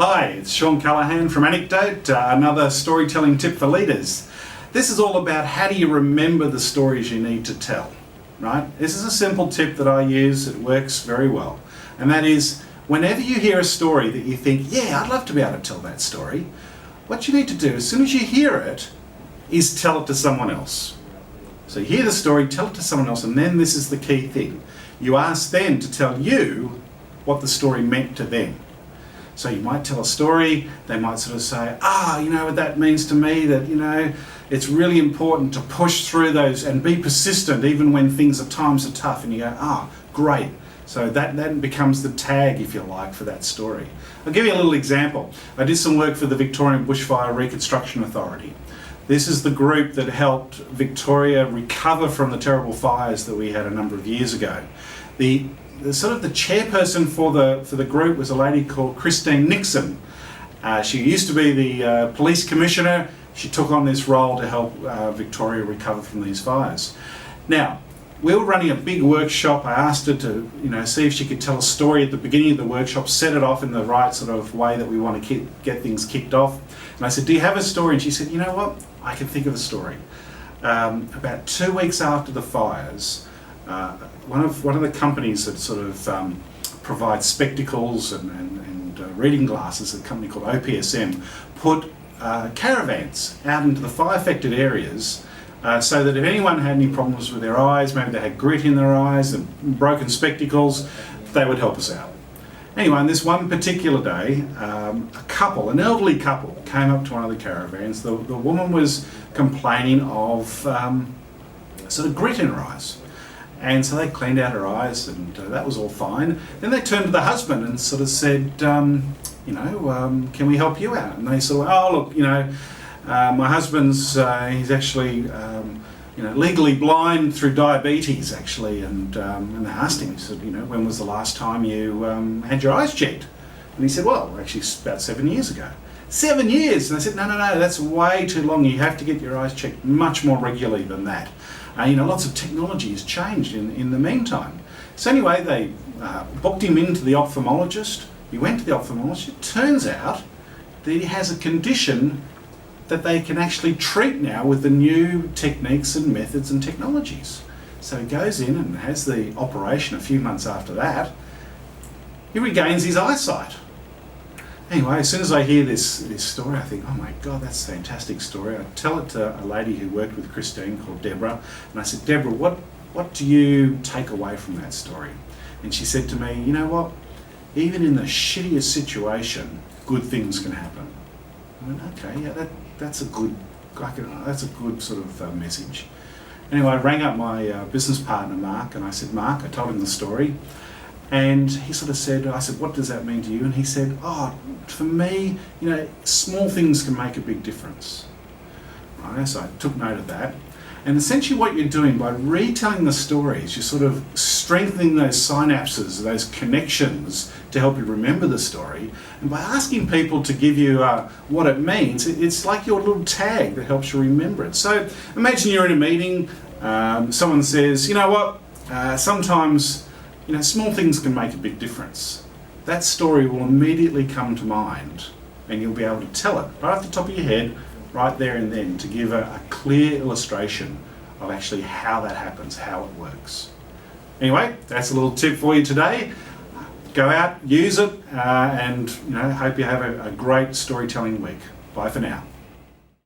Hi, it's Sean Callahan from Anecdote, another storytelling tip for leaders. This is all about how do you remember the stories you need to tell, right? This is a simple tip that I use, it works very well. And that is, whenever you hear a story that you think, yeah, I'd love to be able to tell that story, what you need to do as soon as you hear it is tell it to someone else. So you hear the story, tell it to someone else, and then this is the key thing. You ask them to tell you what the story meant to them. So you might tell a story, they might sort of say, you know what that means to me, that, it's really important to push through those and be persistent even when times are tough, and you go, great. So that then becomes the tag, if you like, for that story. I'll give you a little example. I did some work for the Victorian Bushfire Reconstruction Authority. This is the group that helped Victoria recover from the terrible fires that we had a number of years ago. The chairperson for the group was a lady called Christine Nixon. She used to be the police commissioner. She took on this role to help Victoria recover from these fires. Now, we were running a big workshop. I asked her to, see if she could tell a story at the beginning of the workshop, set it off in the right sort of way that we want to get things kicked off. And I said, do you have a story? And she said, you know what? I can think of a story. About 2 weeks after the fires, one of the companies that sort of provides spectacles and reading glasses, a company called OPSM, put caravans out into the fire-affected areas so that if anyone had any problems with their eyes, maybe they had grit in their eyes and broken spectacles, they would help us out. Anyway, on this one particular day, an elderly couple, came up to one of the caravans. The woman was complaining of sort of grit in her eyes. And so they cleaned out her eyes, and that was all fine. Then they turned to the husband and sort of said, can we help you out? And they sort of, my husband's, he's actually, legally blind through diabetes, actually. And they asked him, he said, when was the last time you had your eyes checked? And he said, well, actually, about 7 years ago. 7 years! And they said, no, that's way too long. You have to get your eyes checked much more regularly than that. Lots of technology has changed in the meantime. So anyway, they booked him into the ophthalmologist. He went to the ophthalmologist. It turns out that he has a condition that they can actually treat now with the new techniques and methods and technologies. So he goes in and has the operation a few months after that. He regains his eyesight. Anyway, as soon as I hear this story, I think, oh my God, that's a fantastic story. I tell it to a lady who worked with Christine called Deborah, and I said, Deborah, what do you take away from that story? And she said to me, you know what? Even in the shittiest situation, good things can happen. I went, okay, yeah, that's a good sort of message. Anyway, I rang up my business partner, Mark, and I said, Mark, I told him the story. And he sort of said, I said, what does that mean to you? And he said, for me, small things can make a big difference. Right? So I took note of that. And essentially what you're doing by retelling the stories, you're sort of strengthening those synapses, those connections to help you remember the story. And by asking people to give you what it means, it's like your little tag that helps you remember it. So imagine you're in a meeting, someone says, you know what, sometimes small things can make a big difference. That story will immediately come to mind, and you'll be able to tell it right off the top of your head, right there and then, to give a clear illustration of actually how that happens, how it works. Anyway, that's a little tip for you today. Go out, use it, and hope you have a great storytelling week. Bye for now.